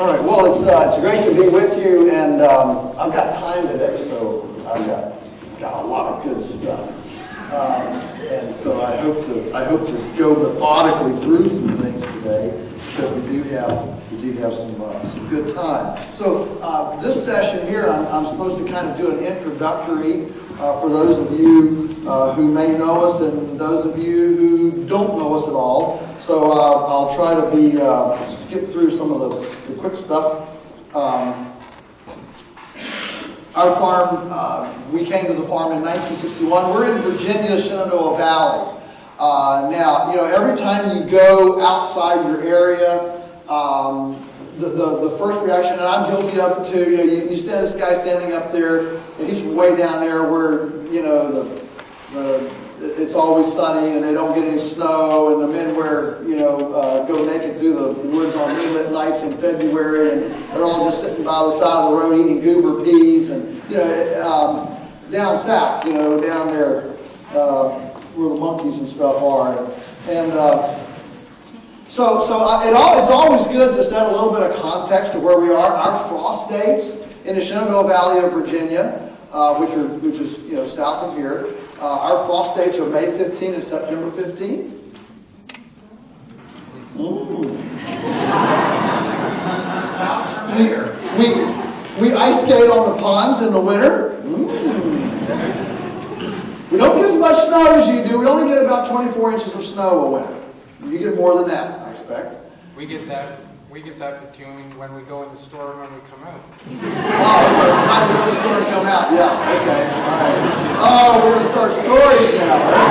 All right, well, it's great to be with you, and I've got time today, so I've got a lot of good stuff. And so I hope to go methodically through some things today, because we do have some good time. So this session here, I'm supposed to kind of do an introductory for those of you who may know us and those of you who don't know us at all. So I'll try to skip through some of the quick stuff. Our farm, we came to the farm in 1961. We're in Virginia, Shenandoah Valley. Now, every time you go outside your area, the first reaction, and I'm guilty of it too, you see this guy standing up there, and he's way down there where, it's always sunny and they don't get any snow, and the men go naked through the woods on moonlit nights in February, and they're all just sitting by the side of the road eating goober peas, and down south, down there where the monkeys and stuff are, and so it's always good to set a little bit of context to where we are. Our frost dates in the Shenandoah Valley of Virginia, which is south of here. Our frost dates are May 15 and September 15. We ice skate on the ponds in the winter. We don't get as much snow as you do. We only get about 24 inches of snow a winter. You get more than that, I expect. We get that between when we go in the store and when we come out. Oh, okay. Time to go in the store and come out. Yeah, okay. All right. Oh, we're going to start stories now. Okay.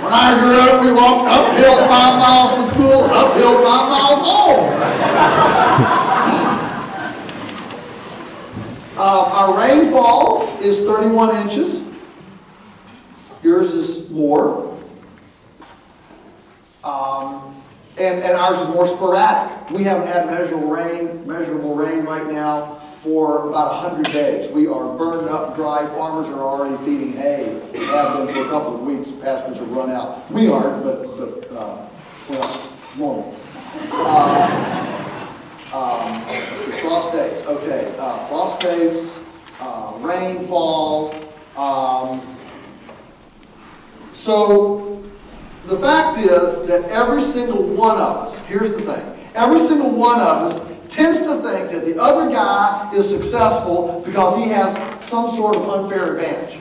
When I grew up, we walked uphill 5 miles to school, uphill 5 miles home. Our rainfall is 31 inches. Yours is more. And ours is more sporadic. We haven't had measurable rain right now for about 100 days. We are burned up dry. Farmers are already feeding hay. They have been for a couple of weeks. Pastures have run out. We aren't, but normal. Frost days. Okay, frost days, rainfall. So the fact is that every single one of us, here's the thing, every single one of us tends to think that the other guy is successful because he has some sort of unfair advantage.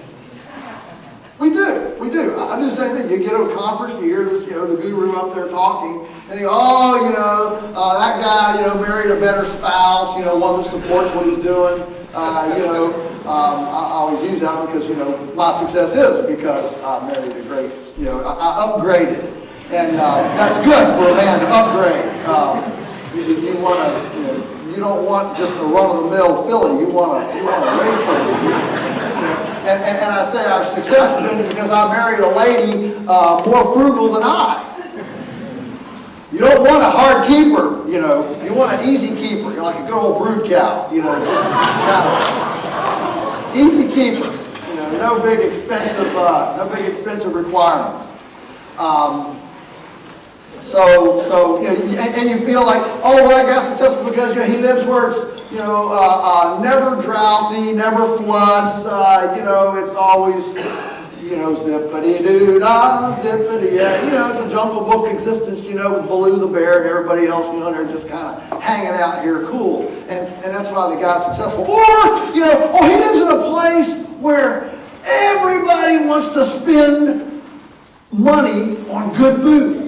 We do. I do the same thing. You get to a conference, you hear this, the guru up there talking, and you go, that guy, married a better spouse, one that supports what he's doing. I always use that because, my success is because I married a great, I upgraded. And that's good for a man to upgrade. You want to, you don't want just a run-of-the-mill filly. You want a race filly. And I say our success has been because I married a lady more frugal than I. You don't want a hard keeper, you want an easy keeper, like a good old brood cow, just kind of easy keeper, no big expensive requirements. And you feel like, that guy's successful because he lives where it's never drouthy, never floods, it's always zippity-doo-dah, zippity-yeah. It's a Jungle Book existence, with Baloo the bear and everybody else, they're just kind of hanging out here cool. And that's why the guy's successful. Or, he lives in a place where everybody wants to spend money on good food.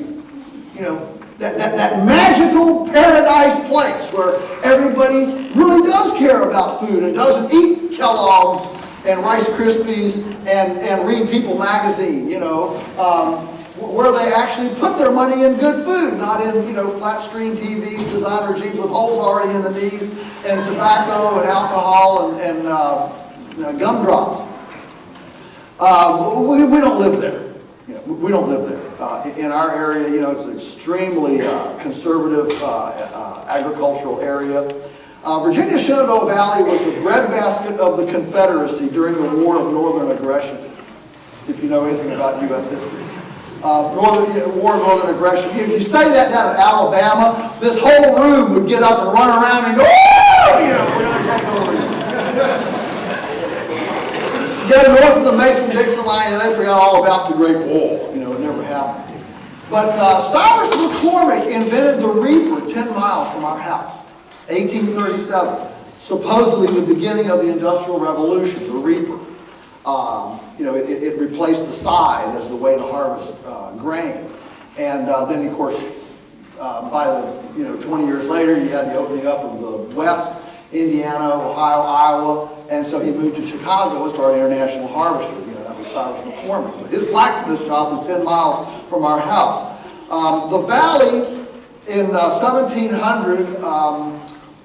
That magical paradise place where everybody really does care about food and doesn't eat Kellogg's and Rice Krispies and read People magazine, where they actually put their money in good food, not in, flat screen TVs, designer jeans with holes already in the knees, and tobacco and alcohol and gumdrops. We don't live there. We don't live there. In our area, it's an extremely conservative agricultural area. Virginia Shenandoah Valley was the breadbasket of the Confederacy during the War of Northern Aggression, if you know anything about U.S. history. war of northern aggression. If you say that down in Alabama, this whole room would get up and run around and go, "Oh, we're going to take over." Go north of the Mason-Dixon line, and they forgot all about the Great Wall. It never happened. But Cyrus McCormick invented the reaper 10 miles from our house, 1837. Supposedly the beginning of the Industrial Revolution, the reaper. It replaced the scythe as the way to harvest grain. And then, of course, by 20 years later, you had the opening up of the West, Indiana, Ohio, Iowa, and so he moved to Chicago and started International Harvester. That was Cyrus McCormick. But his blacksmith shop was 10 miles from our house. The valley in 1700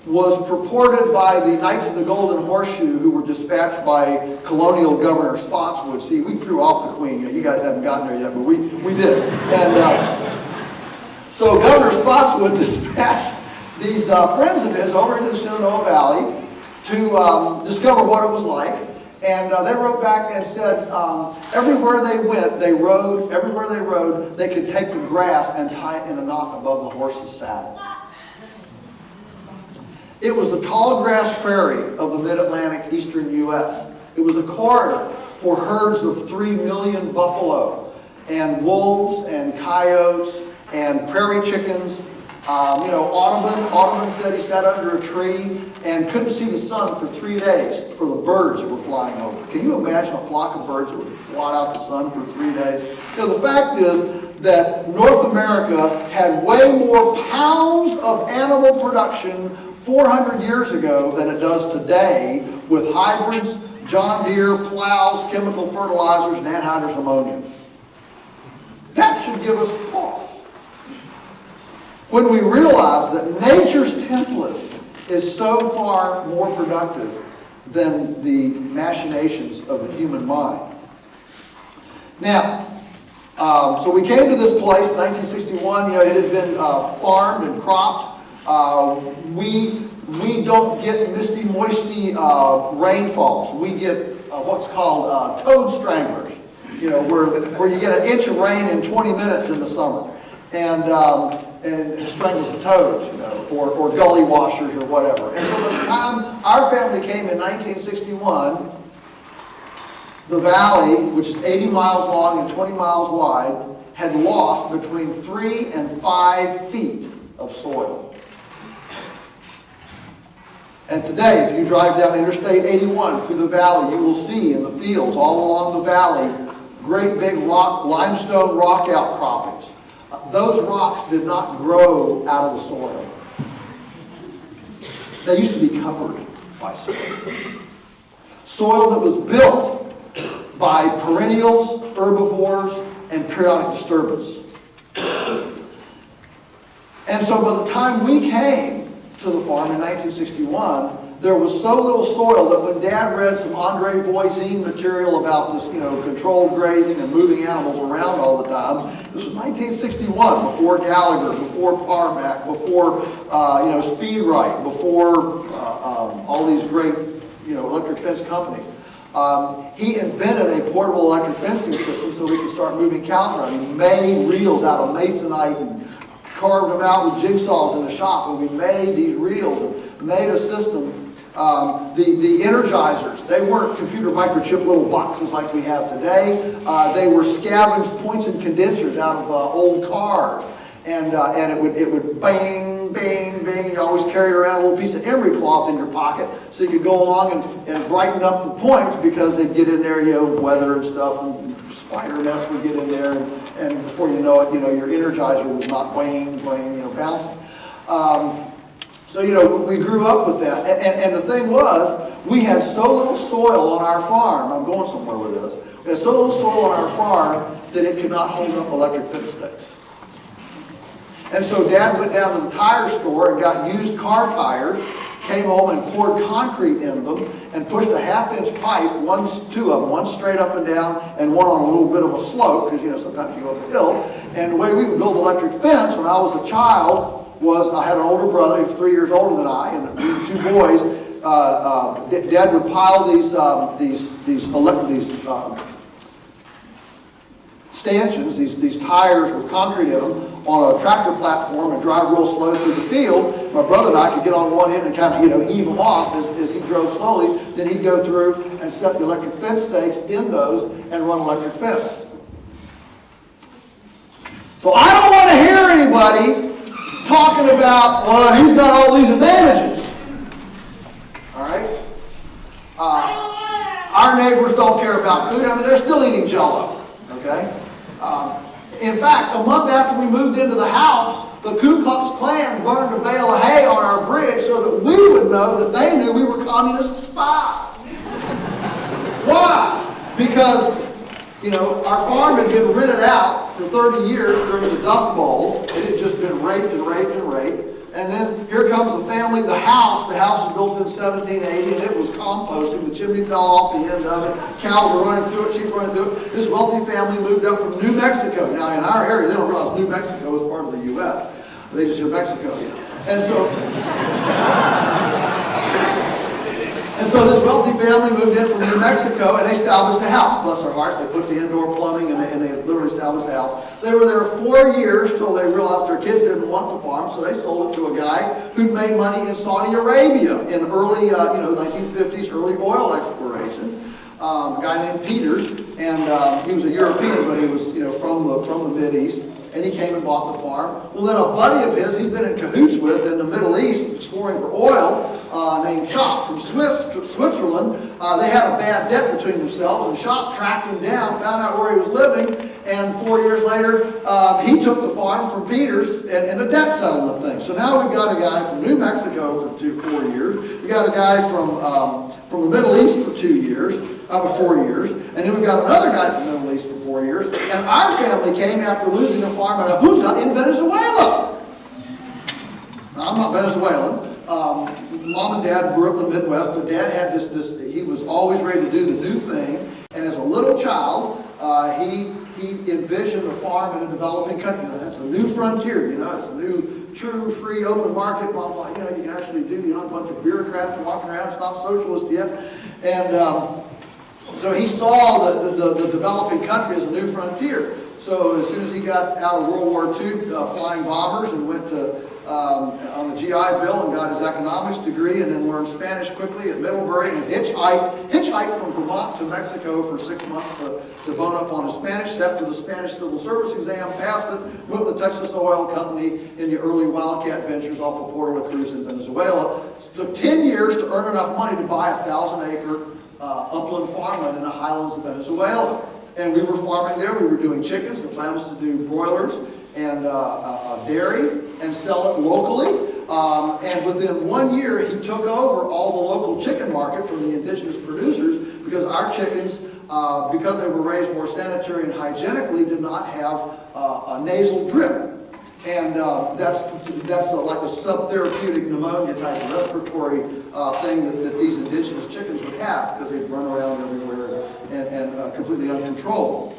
was purported by the Knights of the Golden Horseshoe, who were dispatched by colonial Governor Spotswood. See, we threw off the Queen. You guys haven't gotten there yet, but we did. And so Governor Spotswood dispatched these friends of his over into the Shenandoah Valley to discover what it was like. And they wrote back and said everywhere they went, they rode. Everywhere they rode, they could take the grass and tie it in a knot above the horse's saddle. It was the tall grass prairie of the mid-Atlantic eastern U.S. It was a corridor for herds of 3 million buffalo and wolves and coyotes and prairie chickens. Audubon said he sat under a tree and couldn't see the sun for 3 days for the birds that were flying over. Can you imagine a flock of birds that would blot out the sun for 3 days? The fact is that North America had way more pounds of animal production 400 years ago than it does today with hybrids, John Deere, plows, chemical fertilizers, and anhydrous ammonia. That should give us pause. When we realize that nature's template is so far more productive than the machinations of the human mind. Now, so we came to this place in 1961. It had been farmed and cropped. We don't get misty, moisty rainfalls. We get what's called toad stranglers. Where you get an inch of rain in 20 minutes in the summer, and it strangles the toads, or gully washers or whatever. And so by the time our family came in 1961, the valley, which is 80 miles long and 20 miles wide, had lost between 3 and 5 feet of soil. And today, if you drive down Interstate 81 through the valley, you will see in the fields all along the valley great big limestone rock outcroppings. Those rocks did not grow out of the soil. They used to be covered by soil. Soil that was built by perennials, herbivores, and periodic disturbance. And so by the time we came to the farm in 1961, there was so little soil that when Dad read some Andre Voisin material about this, controlled grazing and moving animals around all the time, this was 1961, before Gallagher, before Parmack, before, Speed Right, before all these great, electric fence companies. He invented a portable electric fencing system so we could start moving cows around. He made reels out of masonite and carved them out with jigsaws in the shop, and we made these reels and made a system. The energizers, they weren't computer microchip little boxes like we have today. They were scavenged points and condensers out of old cars, and it would bang, bang, bang, and you always carried around a little piece of emery cloth in your pocket so you could go along and brighten up the points because they'd get in there, weather and stuff, and spider nests would get in there, and before you know it, your energizer was not wang, bouncing. So, we grew up with that. And the thing was, we had so little soil on our farm. I'm going somewhere with this. We had so little soil on our farm that it could not hold up electric fence stakes. And so Dad went down to the tire store and got used car tires, came home and poured concrete in them, and pushed a 1/2-inch pipe, two of them, one straight up and down, and one on a little bit of a slope, because, sometimes you go up a hill. And the way we would build electric fence when I was a child was I had an older brother, he was 3 years older than I, and we were 2 boys. Dad would pile these stanchions, these tires with concrete in them, on a tractor platform and drive real slow through the field. My brother and I could get on one end and kind of, heave them off as he drove slowly. Then he'd go through and set the electric fence stakes in those and run electric fence. So I don't want to hear anybody talking about, well, he's got all these advantages. All right? Our neighbors don't care about food. I mean, they're still eating Jell-O. Okay? In fact, a month after we moved into the house, the Ku Klux Klan burned a bale of hay on our bridge so that we would know that they knew we were communist spies. Why? Because, our farm had been rented out for 30 years during the Dust Bowl. It had just been raped and raped and raped. And then here comes the family, the house was built in 1780, and it was composting. The chimney fell off the end of it. Cows were running through it, sheep were running through it. This wealthy family moved up from New Mexico. Now, in our area, they don't realize New Mexico is part of the U.S. They just hear Mexico. And so this wealthy family moved in from New Mexico, and they established a house. Bless their hearts, they put the indoor plumbing, and they literally established a house. They were there 4 years till they realized their kids didn't want the farm, so they sold it to a guy who'd made money in Saudi Arabia in early, 1950s, early oil exploration. A guy named Peters, and he was a European, but he was, from the Mideast. And he came and bought the farm. Well, then a buddy of his he'd been in cahoots with in the Middle East, exploring for oil, named Schopp from Switzerland. They had a bad debt between themselves, and Schopp tracked him down, found out where he was living, and 4 years later, he took the farm from Peters in a debt settlement thing. So now we've got a guy from New Mexico for 4 years. We got a guy from the Middle East for 4 years, and then we got another guy from the Middle East for 4 years, and our family came after losing a farm and a junta in Venezuela. Now, I'm not Venezuelan. Mom and Dad grew up in the Midwest, but Dad had this he was always ready to do the new thing, and as a little child, he envisioned a farm in a developing country. That's a new frontier, it's a new, true, free, open market, blah, blah, you can actually do, a bunch of bureaucrats walking around, it's not socialist yet, and so he saw the developing country as a new frontier. So as soon as he got out of World War II flying bombers and went on the GI Bill and got his economics degree and then learned Spanish quickly at Middlebury and hitchhiked from Vermont to Mexico for 6 months to bone up on his Spanish, sat for the Spanish Civil Service exam, passed it, went with the Texas Oil Company in the early wildcat ventures off of Puerto La Cruz in Venezuela. It took 10 years to earn enough money to buy a 1,000-acre upland farmland in the highlands of Venezuela. And we were farming there. We were doing chickens. The plan was to do broilers and dairy and sell it locally. And within 1 year, he took over all the local chicken market from the indigenous producers because our chickens, because they were raised more sanitary and hygienically, did not have a nasal drip. And that's like a subtherapeutic pneumonia type of respiratory thing that these indigenous chickens would have because they'd run around everywhere and completely uncontrolled.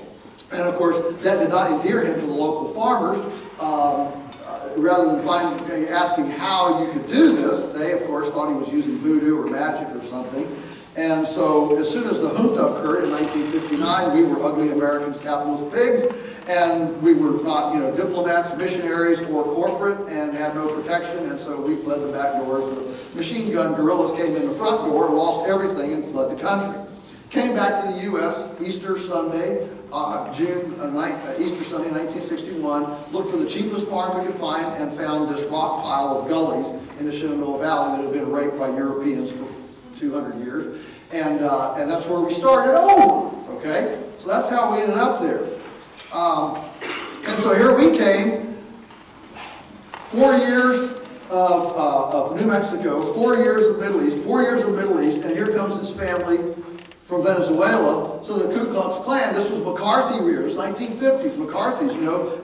And of course, that did not endear him to the local farmers. Rather than asking how you could do this, they of course thought he was using voodoo or magic or something. And so as soon as the junta occurred in 1959, we were ugly Americans, capitalist pigs, and we were not, diplomats, missionaries, or corporate, and had no protection, and so we fled the back doors. The machine gun guerrillas came in the front door, lost everything, and fled the country. Came back to the U.S. Easter Sunday, Easter Sunday 1961, looked for the cheapest farm we could find, and found this rock pile of gullies in the Shenandoah Valley that had been raped by Europeans for 200 years, and that's where we started over, okay? So that's how we ended up there. And so here we came, 4 years of New Mexico, 4 years of Middle East, 4 years of Middle East, and here comes his family from Venezuela. So the Ku Klux Klan, this was McCarthy years, 1950s, McCarthy's,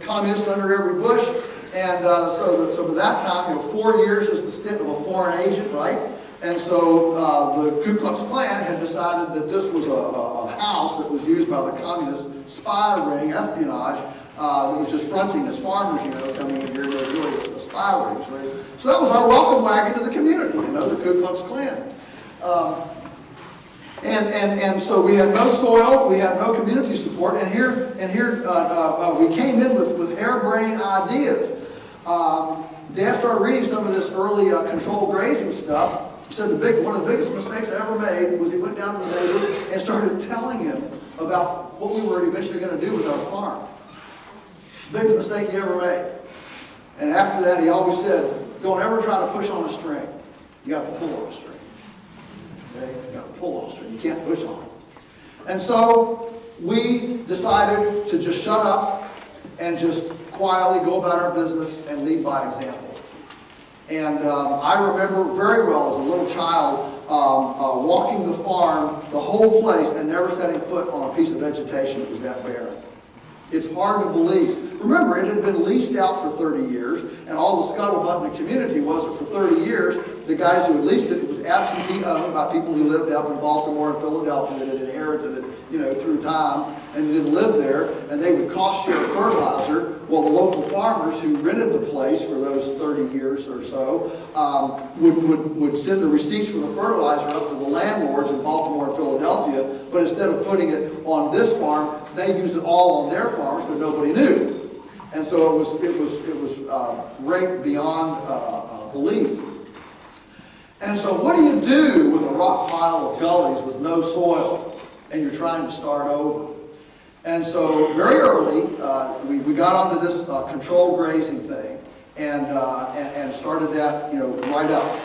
communist under every bush, and so by that time, 4 years is the stint of a foreign agent, right? And so the Ku Klux Klan had decided that this was a house that was used by the communist spy ring, espionage, that was just fronting as farmers, coming in here, but really a spy ring. So that was our welcome wagon to the community, the Ku Klux Klan. And so we had no soil, we had no community support, and here we came in with harebrained ideas. Dad started reading some of this early controlled grazing stuff. He said one of the biggest mistakes I ever made was he went down to the neighbor and started telling him about what we were eventually going to do with our farm. Biggest mistake he ever made. And after that, he always said, don't ever try to push on a string. You got to pull on a string. Okay? You got to pull on a string. You can't push on it. And so we decided to just shut up and just quietly go about our business and lead by example. And I remember very well as a little child walking the farm, the whole place, and never setting foot on a piece of vegetation that was that barren. It's hard to believe. Remember, it had been leased out for 30 years, and all the scuttlebutt in the community was that for 30 years, the guys who had leased it was absentee owned by people who lived up in Baltimore and Philadelphia that had inherited it, through time and didn't live there, and they would cost share fertilizer. Well, the local farmers who rented the place for those 30 years or so would send the receipts for the fertilizer up to the landlords in Baltimore and Philadelphia, but instead of putting it on this farm, they used it all on their farms, but nobody knew. And so it was raped beyond belief. And so what do you do with a rock pile of gullies with no soil and you're trying to start over? And so very early, we got onto this controlled grazing thing and started that right up.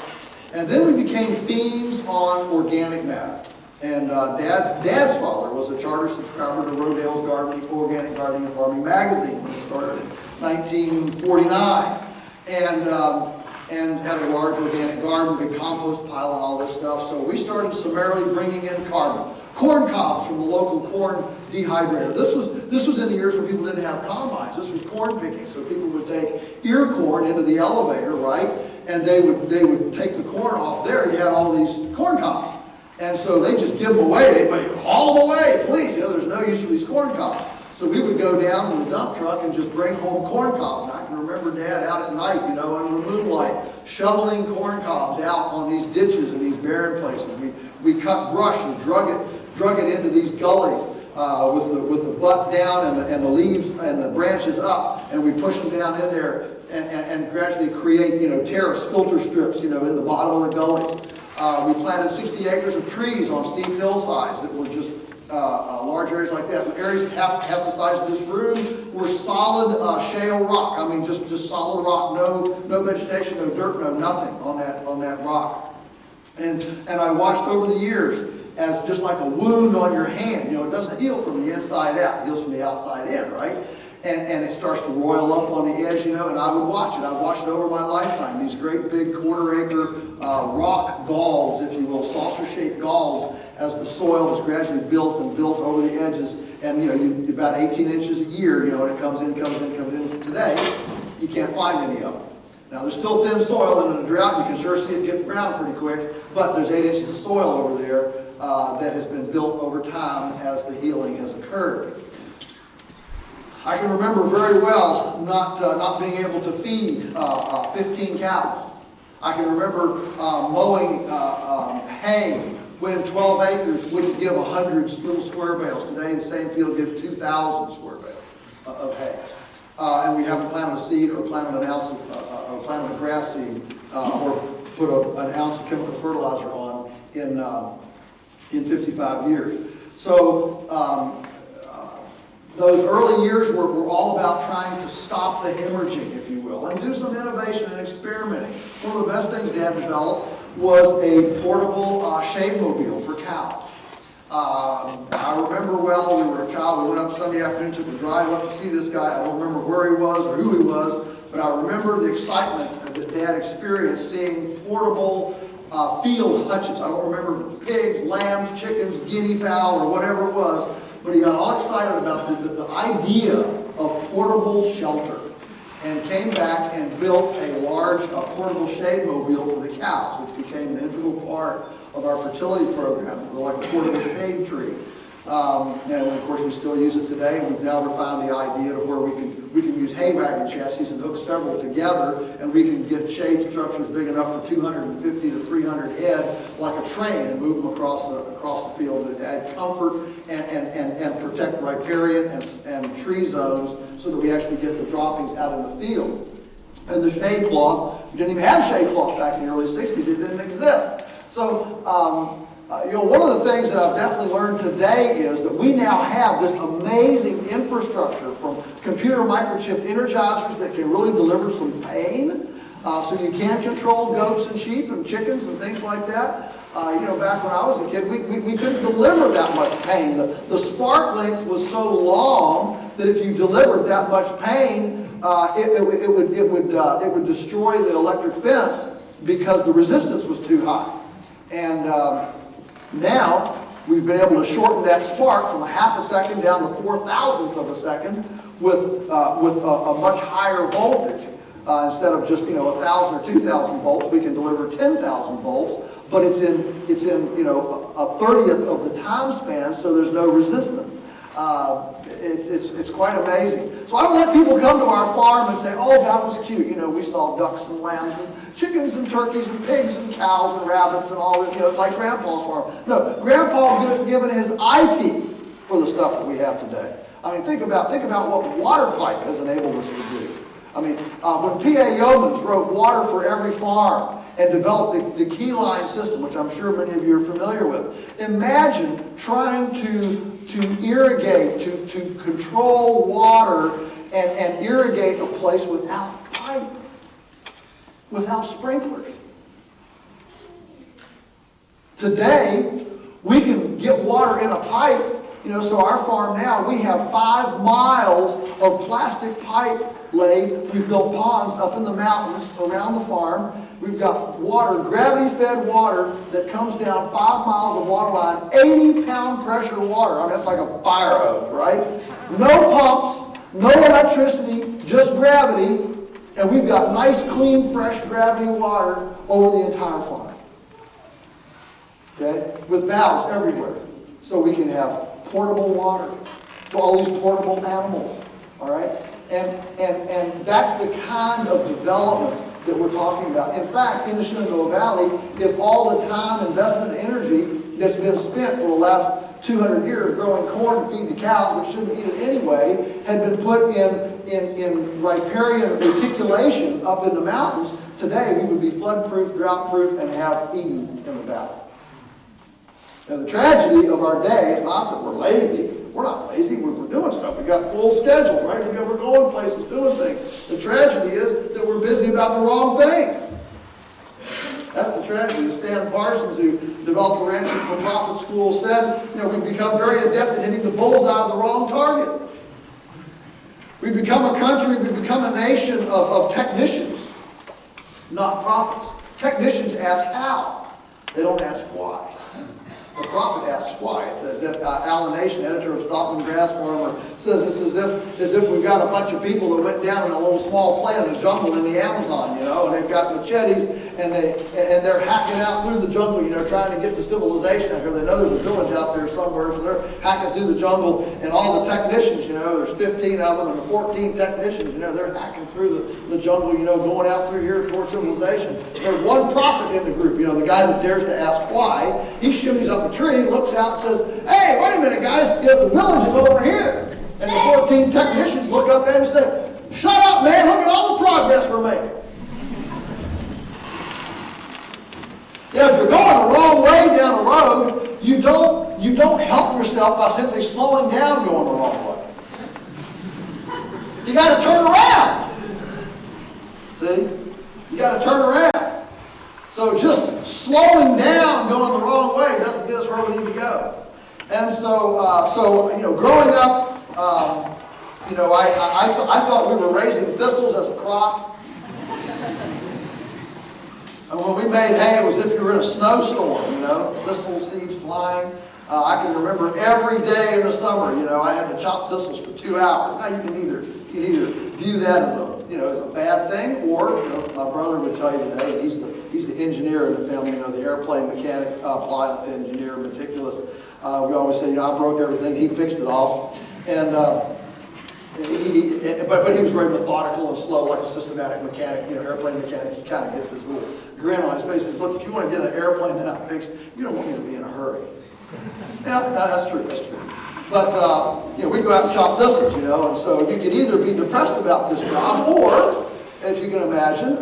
And then we became fiends on organic matter. And Dad's father was a charter subscriber to Rodale's Organic Gardening and Farming magazine when it started in 1949. And had a large organic garden, big compost pile and all this stuff. So we started summarily bringing in carbon. Corn cobs from the local corn dehydrator. This was in the years when people didn't have combines. This was corn picking. So people would take ear corn into the elevator, right? And they would take the corn off there. You had all these corn cobs. And so they just give them away. They'd haul them away, please. There's no use for these corn cobs. So we would go down to the dump truck and just bring home corn cobs. And I can remember Dad out at night, under the moonlight, shoveling corn cobs out on these ditches and these barren places. We cut brush and drug it into these gullies with the butt down and the leaves and the branches up, and we push them down in there and gradually create terrace filter strips in the bottom of the gullies. We planted 60 acres of trees on steep hillsides that were just large areas like that. Areas half the size of this room were solid shale rock. I mean, just solid rock. No vegetation, no dirt, no nothing on that rock. And I watched over the years as just like a wound on your hand. It doesn't heal from the inside out. It heals from the outside in, right? And it starts to roil up on the edge, and I would watch it. I watched it over my lifetime. These great big quarter-acre rock galls, if you will, saucer-shaped galls, as the soil is gradually built over the edges, and about 18 inches a year, and it comes in. Today, you can't find any of them. Now, there's still thin soil, and in a drought, you can sure see it get brown pretty quick, but there's 8 inches of soil over there that has been built over time as the healing has occurred. I can remember very well not being able to feed 15 cows. I can remember mowing hay when 12 acres wouldn't give 100 little square bales. Today, the same field gives 2,000 square bales of hay. And we haven't planted a seed or planted an ounce or planted a grass seed or put an ounce of chemical fertilizer on in 55 years. So those early years were all about trying to stop the hemorrhaging, if you will, and do some innovation and experimenting. One of the best things Dad developed was a portable shade mobile for cows. I remember well, we were a child, we went up Sunday afternoon, took a drive up to see this guy. I don't remember where he was or who he was, but I remember the excitement that Dad experienced seeing portable field hutches. I don't remember pigs, lambs, chickens, guinea fowl, or whatever it was, but he got all excited about the idea of portable shelter and came back and built a large portable shade mobile for the cows, which became an integral part of our fertility program, like a portable shade tree. And of course, we still use it today. And we've now refined the idea to where we can use hay wagon chassis and hook several together, and we can get shade structures big enough for 250 to 300 head, like a train, and move them across the field to add comfort and protect riparian and tree zones, so that we actually get the droppings out in the field. And the shade cloth, we didn't even have shade cloth back in the early 60s. It didn't exist. So, one of the things that I've definitely learned today is that we now have this amazing infrastructure from computer microchip energizers that can really deliver some pain. So you can control goats and sheep and chickens and things like that. Back when I was a kid, we couldn't deliver that much pain. The spark length was so long that if you delivered that much pain, it would destroy the electric fence because the resistance was too high. And now we've been able to shorten that spark from a half a second down to 0.004 of a second with a much higher voltage. Instead of just 1,000 or 2,000 volts, we can deliver 10,000 volts, but it's in a 30th of the time span, so there's no resistance. It's quite amazing. So I don't let people come to our farm and say, "Oh, that was cute. We saw ducks and lambs and chickens and turkeys and pigs and cows and rabbits and all that. It's like Grandpa's farm." No, Grandpa given his eye teeth for the stuff that we have today. I mean, think about what water pipe has enabled us to do. I mean, when P.A. Yeomans wrote Water for Every Farm and developed the key line system, which I'm sure many of you are familiar with, imagine trying to irrigate, to control water and irrigate a place without pipe, without sprinklers. Today, we can get water in a pipe. So our farm now, we have 5 miles of plastic pipe laid. We've built ponds up in the mountains around the farm. We've got water, gravity-fed water that comes down 5 miles of water line, 80-pound pressure water. I mean, that's like a fire hose, right? No pumps, no electricity, just gravity, and we've got nice, clean, fresh gravity water over the entire farm. Okay? With valves everywhere, so we can have portable water for all these portable animals. All right? And that's the kind of development that we're talking about. In fact, in the Shenandoah Valley, if all the time, investment, and energy that's been spent for the last 200 years growing corn and feeding the cows, which shouldn't eat it anyway, had been put in riparian reticulation up in the mountains, today we would be flood-proof, drought-proof, and have Eden in the valley. Now, the tragedy of our day is not that we're lazy. We're not lazy. We're doing stuff. We've got full schedules, right? We're going places, doing things. The tragedy is that we're busy about the wrong things. That's the tragedy. Stan Parsons, who developed the Ranching for Profit School, said, we've become very adept at hitting the bullseye of the wrong target. We've become a country, we've become a nation of technicians, not prophets. Technicians ask how. They don't ask why. The prophet asks why. It's as if Alan Nation, editor of Stockman Grass Farmer, says it's as if we've got a bunch of people that went down in a little small plant in a jungle in the Amazon, and they've got machetes and they're hacking out through the jungle, trying to get to civilization out here. They know there's a village out there somewhere, so they're hacking through the jungle, and all the technicians, there's 15 of them and the 14 technicians, they're hacking through the jungle, going out through here towards civilization. There's one prophet in the group, the guy that dares to ask why. He shimmies up a tree, looks out and says, "Hey, wait a minute, guys, the village is over here." And the 14 technicians look up at him and say, "Shut up, man, look at all the progress we're making." If you're going the wrong way down the road, you don't help yourself by simply slowing down going the wrong way. You got to turn around. See? You got to turn around. So just slowing down going the wrong way doesn't get us where we need to go. And so growing up, I thought we were raising thistles as a crop. And when we made hay, it was as if you were in a snowstorm, thistle seeds flying. I can remember every day in the summer, I had to chop thistles for 2 hours. Now you can either view that as a bad thing, or my brother would tell you today, he's he's the engineer in the family, the airplane mechanic, pilot, engineer, meticulous. We always say, I broke everything, he fixed it all. And but he was very methodical and slow, like a systematic mechanic, airplane mechanic. He kind of gets this little grin on his face. He says, look, if you want to get an airplane that I fixed, you don't want me to be in a hurry. Yeah, that's true, that's true. But, we go out and chop thistles, and so you could either be depressed about this job, or, if you can imagine,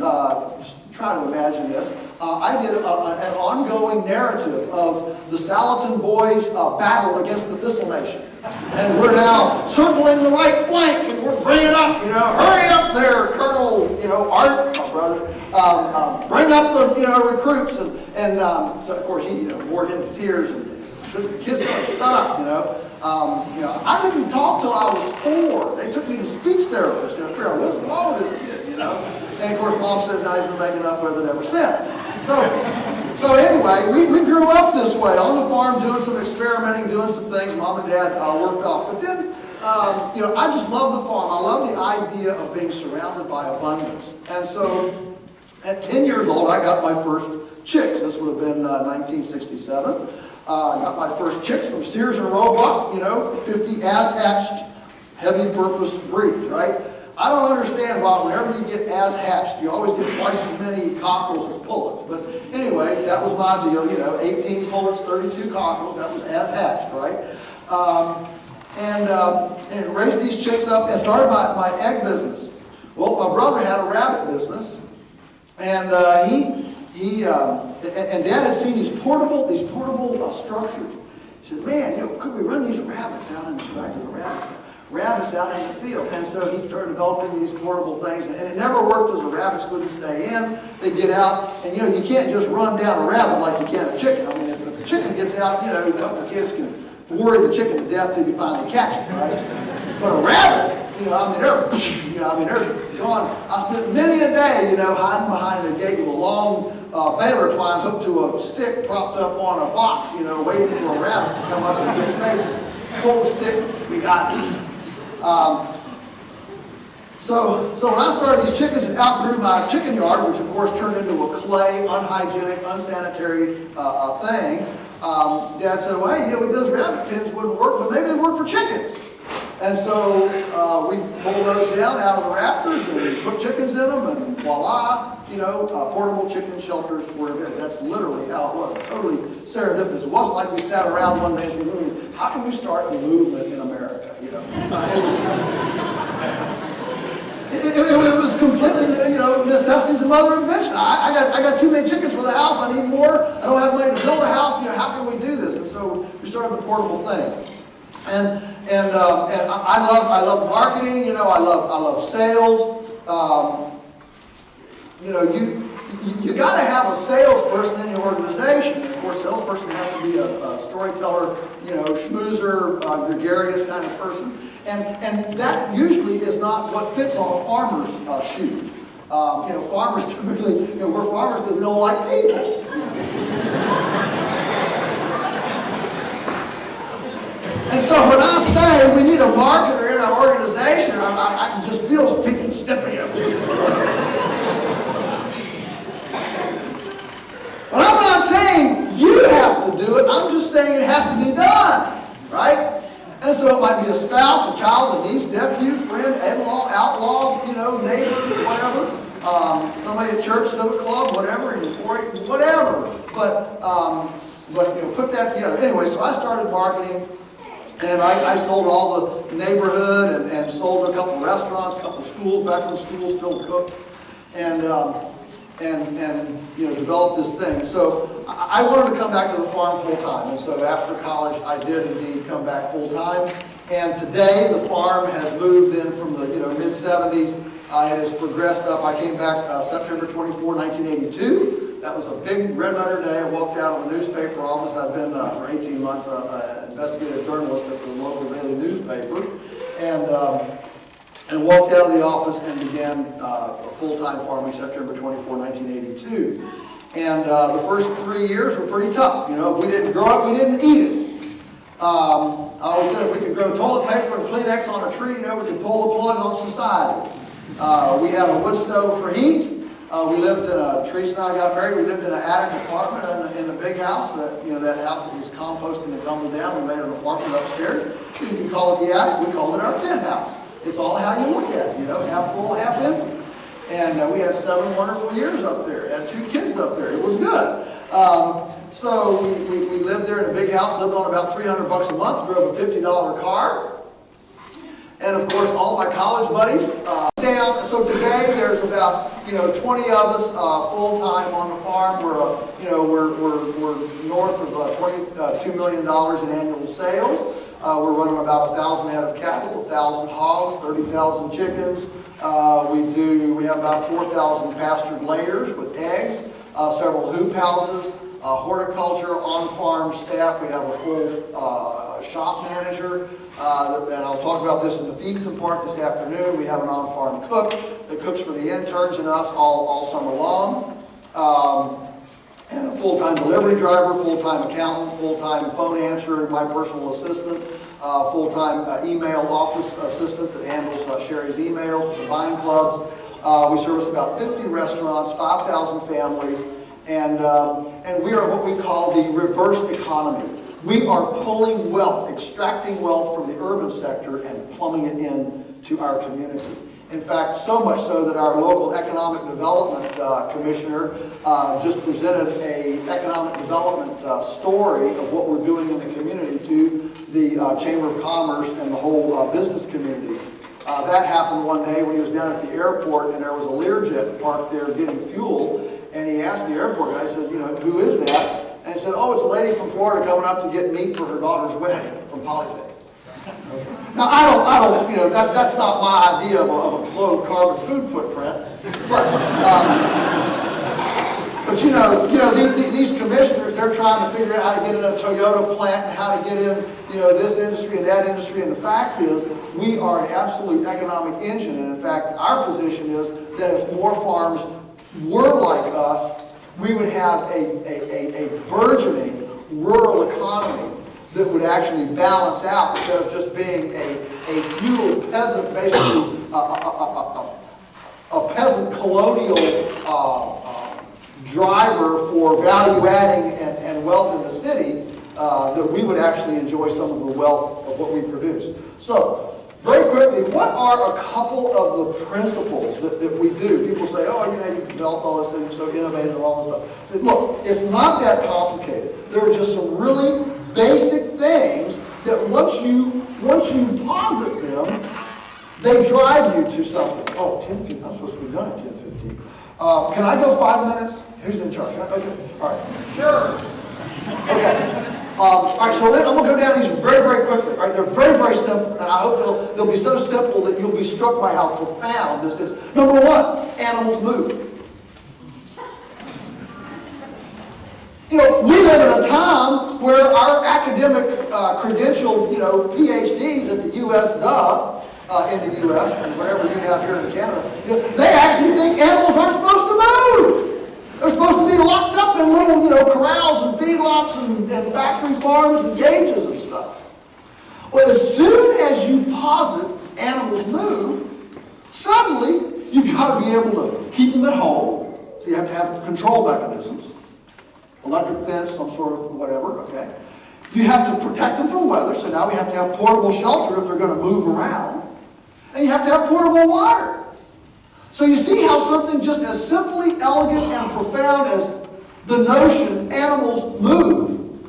just try to imagine this, I did an ongoing narrative of the Salatin boys' battle against the Thistle Nation. And we're now circling the right flank, and we're bringing up, hurry up there, Colonel, Art, my brother, bring up the, recruits. And so, of course, he, bored him to tears, and the kids shut up, I didn't talk till I was 4. They took me to speech therapists, to figure out what's wrong with this kid, And of course, Mom says now he's been making up with it ever since. So anyway, we grew up this way, on the farm, doing some experimenting, doing some things Mom and Dad worked off. But then, I just love the farm. I love the idea of being surrounded by abundance. And so, at 10 years old, I got my first chicks. This would have been 1967. I got my first chicks from Sears and Roebuck, 50 as-hatched, heavy-purpose breeds, right? I don't understand why whenever you get as-hatched, you always get twice as many cockerels as pullets. But anyway, that was my deal, 18 pullets, 32 cockerels, that was as-hatched, right? And raised these chicks up and started my egg business. Well, my brother had a rabbit business, and and Dad had seen these portable structures. He said, man, could we run these rabbits out in the back of the rabbits out in the field? And so he started developing these portable things, and it never worked because the rabbits couldn't stay in. They'd get out, and you can't just run down a rabbit like you can a chicken. I mean, if a chicken gets out, a couple of kids can worry the chicken to death till you finally catch it, right? But a rabbit, they're gone. I spent many a day, hiding behind a gate with a long baler twine hooked to a stick propped up on a box, waiting for a rabbit to come up and get fed. Pull the stick, we got it. So when I started these chickens and outgrew my chicken yard, which of course turned into a clay, unhygienic, unsanitary thing, Dad said, well, hey, those rabbit pens wouldn't work, but maybe they work for chickens. And so we pulled those down out of the rafters and put chickens in them, and voila, portable chicken shelters were there. That's literally how it was. Totally serendipitous. It wasn't like we sat around one day and said, how can we start a movement in America? It was completely, necessity is the mother of invention. I got too many chickens for the house. I need more. I don't have money to build a house. How can we do this? And so we started the portable thing. And I love marketing. I love sales. You got to have a salesperson in your organization. Of course, salesperson has to be a storyteller, schmoozer, gregarious kind of person. And that usually is not what fits on a farmer's shoes. Farmers typically, we're farmers because we don't like people. And so when I say we need a marketer in our organization, I can just feel people sniffing at me. But I'm not saying you have to do it. I'm just saying it has to be done, right? And so it might be a spouse, a child, a niece, nephew, friend, in-law, outlaw, neighbor, whatever. Somebody at church, civic club, whatever, whatever. But put that together. Anyway, so I started marketing. And I sold all the neighborhood and sold a couple restaurants, a couple schools, back when schools still cooked, and developed this thing. So I wanted to come back to the farm full time, and so after college I did indeed come back full time. And today the farm has moved in from the mid 70s. It has progressed up. I came back September 24, 1982. That was a big red letter day. I walked out of the newspaper office. I've been for 18 months an investigative journalist at the local daily newspaper, and walked out of the office and began a full-time farming September 24, 1982. And the first 3 years were pretty tough. If we didn't grow it, we didn't eat it. I always said if we could grow toilet paper and Kleenex on a tree, we could pull the plug on society. We had a wood stove for heat. We lived in Teresa and I got married, we lived in an attic apartment in a big house, that house that was composting and tumbled down. We made an apartment upstairs. You can call it the attic, we called it our penthouse. It's all how you look at it, half full, half empty. And we had 7 wonderful years up there, had 2 kids up there. It was good. So we lived there in a big house, lived on about $300 a month, drove a $50 car. And of course, all my college buddies down. So today there's about 20 of us full time on the farm. We're north of $22 million in annual sales. We're running about 1,000 head of cattle, 1,000 hogs, 30,000 chickens. We have about 4,000 pastured layers with eggs, several hoop houses, horticulture, on-farm staff. We have a full shop manager, and I'll talk about this in the feeding part this afternoon. We have an on-farm cook that cooks for the interns and us all summer long, and a full-time delivery driver, full-time accountant, full-time phone answerer, my personal assistant, full-time email office assistant that handles Sherry's emails with the buying clubs. We service about 50 restaurants, 5,000 families, and we are what we call the reverse economy. We are pulling wealth, extracting wealth from the urban sector and plumbing it into our community. In fact, so much so that our local economic development commissioner just presented an economic development story of what we're doing in the community to the Chamber of Commerce and the whole business community. That happened one day when he was down at the airport, and there was a Learjet parked there getting fuel, and he asked the airport guy, he said, who is that? And he said, oh, it's a lady from Florida coming up to get meat for her daughter's wedding from Polyface. Now, I don't, that's not my idea of a low carbon food footprint, but these commissioners, they're trying to figure out how to get in a Toyota plant and how to get in, this industry and that industry. And the fact is, we are an absolute economic engine. And in fact, our position is that if more farms were like us, we would have a burgeoning rural economy that would actually balance out instead of just being a feudal peasant, basically a peasant colonial driver for value adding and wealth in the city, that we would actually enjoy some of the wealth of what we produce. So, very quickly, what are a couple of the principles that we do? People say, oh, you developed all this thing, you're so innovative and all this stuff. I say, look, it's not that complicated. There are just some really basic things that once you posit them, they drive you to something. Oh, 10:15, I'm supposed to be done at 10:15. Can I go 5 minutes? Who's in charge? Okay, all right. Sure. Okay. All right, so I'm going to go down these very, very quickly. All right, they're very, very simple, and I hope they'll be so simple that you'll be struck by how profound this is. Number 1, animals move. We live in a time where our academic credentialed, PhDs at the U.S. In the U.S. and whatever you have here in Canada, they actually think animals aren't supposed to move. They're supposed to be locked up in little, corrals and feedlots and factory farms and cages and stuff. Well, as soon as you posit animals move, suddenly you've got to be able to keep them at home. So you have to have control mechanisms. Electric fence, some sort of whatever, okay? You have to protect them from weather, so now we have to have portable shelter if they're going to move around. And you have to have portable water. So you see how something just as simply elegant and profound as the notion animals move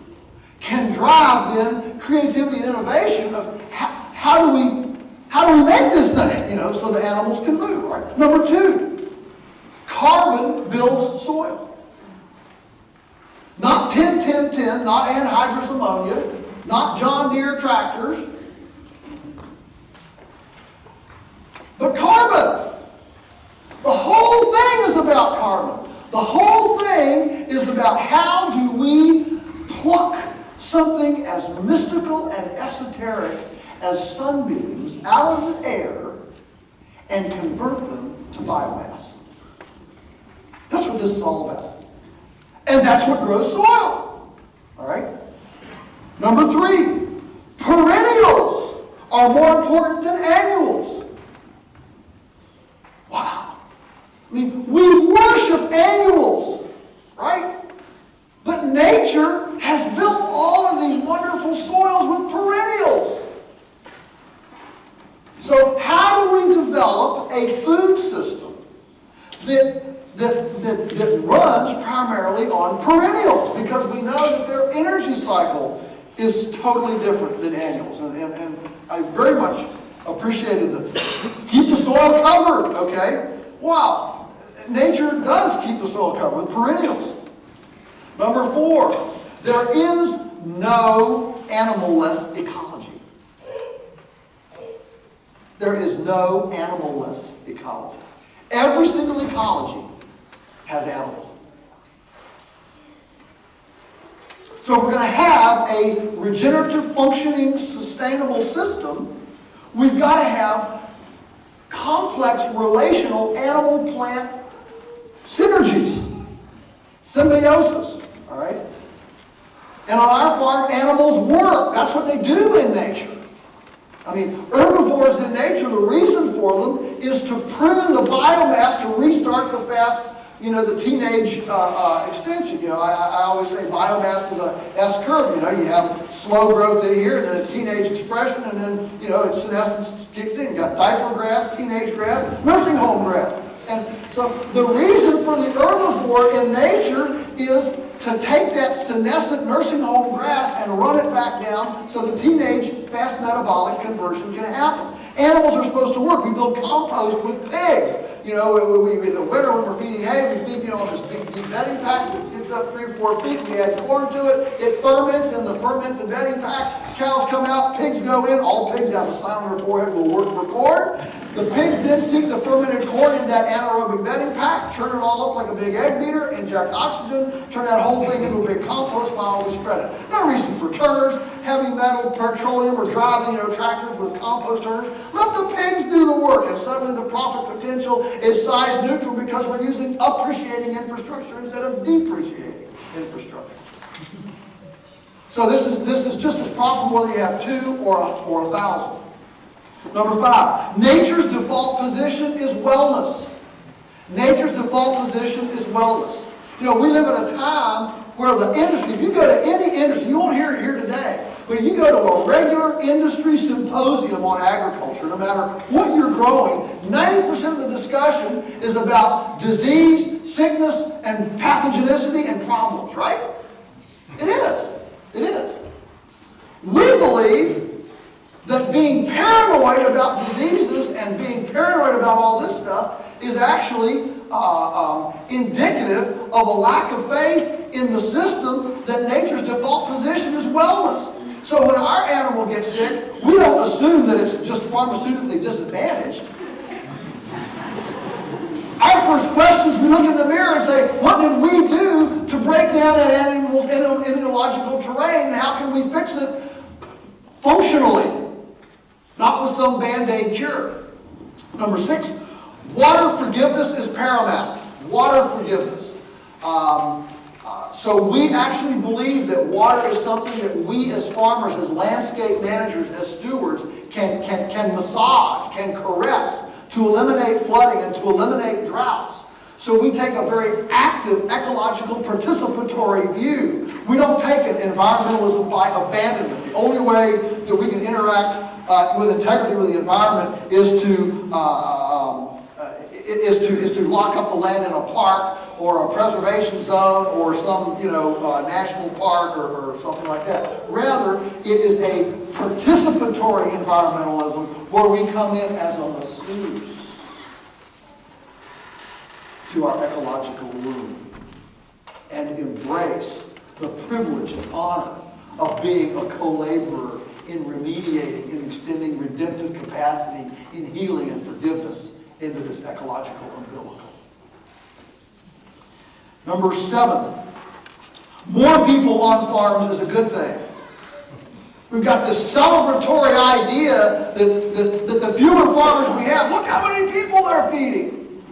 can drive then creativity and innovation of how do we make this thing, so the animals can move, right? Number 2, carbon builds soil. Not 10-10-10, not anhydrous ammonia, not John Deere tractors, but carbon. The whole thing is about carbon. The whole thing is about how do we pluck something as mystical and esoteric as sunbeams out of the air and convert them to biomass. That's what this is all about. And that's what grows soil. All right? Number 3, perennials are more important than annuals. Wow. I mean, we worship runs primarily on perennials because we know that their energy cycle is totally different than annuals. And I very much appreciated the keep the soil covered, okay? Wow, nature does keep the soil covered with perennials. Number 4, there is no animal-less ecology. There is no animal-less ecology. Every single ecology has animals. So if we're going to have a regenerative, functioning, sustainable system, we've got to have complex relational animal-plant synergies, symbiosis, all right? And on our farm, animals work. That's what they do in nature. I mean, herbivores in nature, the reason for them is to prune the biomass to restart the fast, the teenage extension. I always say biomass is a S-curve. You have slow growth in here, and then a teenage expression, and then, senescence kicks in. You got diaper grass, teenage grass, nursing home grass. And so the reason for the herbivore in nature is to take that senescent nursing home grass and run it back down so the teenage fast metabolic conversion can happen. Animals are supposed to work. We build compost with pigs. In the winter when we're feeding hay, we feed this big bedding pack that gets up 3 or 4 feet. We add corn to it. It ferments, and the ferments and bedding pack. Cows come out, pigs go in. All pigs have a sign on their forehead, will work for corn. The pigs then seek the fermented corn in that anaerobic bedding pack, churn it all up like a big egg beater, inject oxygen, turn that whole thing into a big compost pile, we spread it. No reason for turners, heavy metal, petroleum, or driving tractors with compost turners. Let the pigs do the work, and suddenly the profit potential is size neutral because we're using appreciating infrastructure instead of depreciating infrastructure. So this is just as profitable whether you have 2 or 1,000. Number 5, nature's default position is wellness. Nature's default position is wellness. We live in a time where the industry, if you go to any industry, you won't hear it here today, but you go to a regular industry symposium on agriculture, no matter what you're growing, 90% of the discussion is about disease, sickness, and pathogenicity and problems, right? It is. It is. We believe that being paranoid about diseases and being paranoid about all this stuff is actually indicative of a lack of faith in the system that nature's default position is wellness. So when our animal gets sick, we don't assume that it's just pharmaceutically disadvantaged. Our first question is we look in the mirror and say, what did we do to break down that animal's immunological terrain, and how can we fix it functionally? Not with some Band-Aid cure. Number 6, water forgiveness is paramount. Water forgiveness. So we actually believe that water is something that we as farmers, as landscape managers, as stewards, can massage, can caress to eliminate flooding and to eliminate droughts. So we take a very active, ecological, participatory view. We don't take an environmentalism by abandonment. The only way that we can interact with integrity with the environment is to lock up the land in a park or a preservation zone or some national park or something like that. Rather, it is a participatory environmentalism where we come in as a masseuse to our ecological womb and embrace the privilege and honor of being a co-laborer in remediating, in extending redemptive capacity, in healing and forgiveness into this ecological umbilical. Number 7, more people on farms is a good thing. We've got this celebratory idea that the fewer farmers we have, look how many people they're feeding.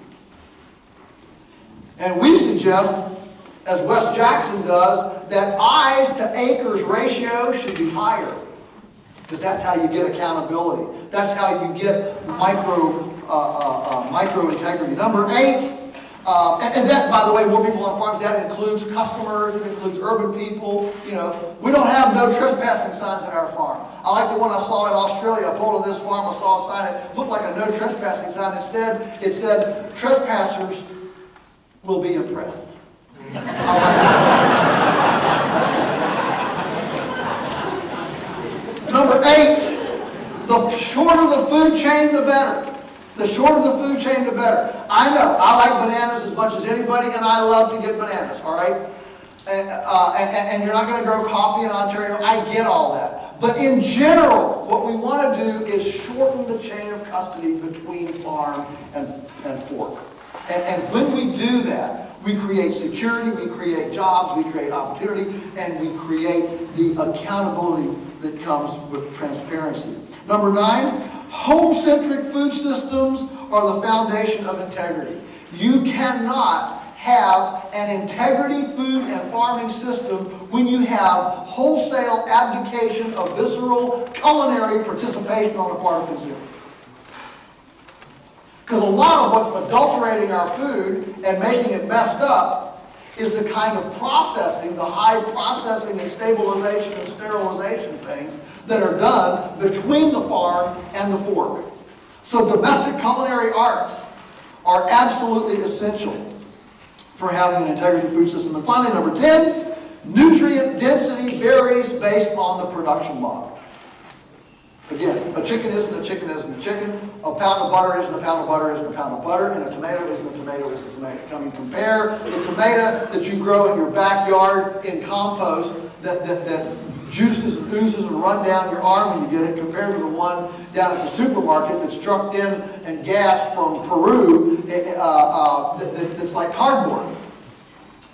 And we suggest, as Wes Jackson does, that eyes to acres ratio should be higher. Because that's how you get accountability. That's how you get micro integrity. Number 8, and that, by the way, more people on farms, that includes customers, it includes urban people. We don't have no trespassing signs at our farm. I like the one I saw in Australia. I pulled to this farm, I saw a sign that looked like a no trespassing sign. Instead, it said, trespassers will be impressed. Number 8, the shorter the food chain, the better. The shorter the food chain, the better. I know, I like bananas as much as anybody, and I love to get bananas, all right? And you're not going to grow coffee in Ontario. I get all that. But in general, what we want to do is shorten the chain of custody between farm and fork. And when we do that, we create security, we create jobs, we create opportunity, and we create the accountability that comes with transparency. Number 9, home-centric food systems are the foundation of integrity. You cannot have an integrity food and farming system when you have wholesale abdication of visceral culinary participation on the part of consumers. Because a lot of what's adulterating our food and making it messed up is the kind of processing, the high processing and stabilization and sterilization things that are done between the farm and the fork. So domestic culinary arts are absolutely essential for having an integrity food system. And finally, number 10, nutrient density varies based on the production model. Again, a chicken isn't a chicken isn't a chicken. A pound of butter isn't a pound of butter isn't a pound of butter. And a tomato isn't a tomato isn't a tomato. I mean, compare the tomato that you grow in your backyard in compost that juices and oozes and run down your arm when you get it, compared to the one down at the supermarket that's trucked in and gassed from Peru that's like cardboard.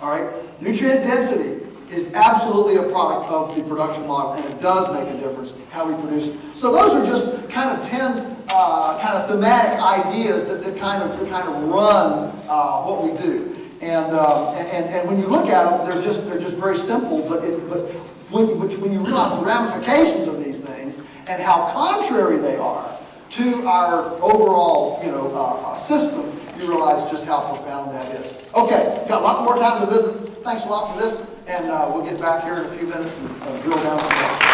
All right? Nutrient density is absolutely a product of the production model, and it does make a difference how we produce it. So those are just kind of 10 kind of thematic ideas that kind of run what we do. And when you look at them, they're just very simple. But when you realize the ramifications of these things and how contrary they are to our overall system, you realize just how profound that is. Okay, got a lot more time to visit. Thanks a lot for this, and we'll get back here in a few minutes and drill down some more.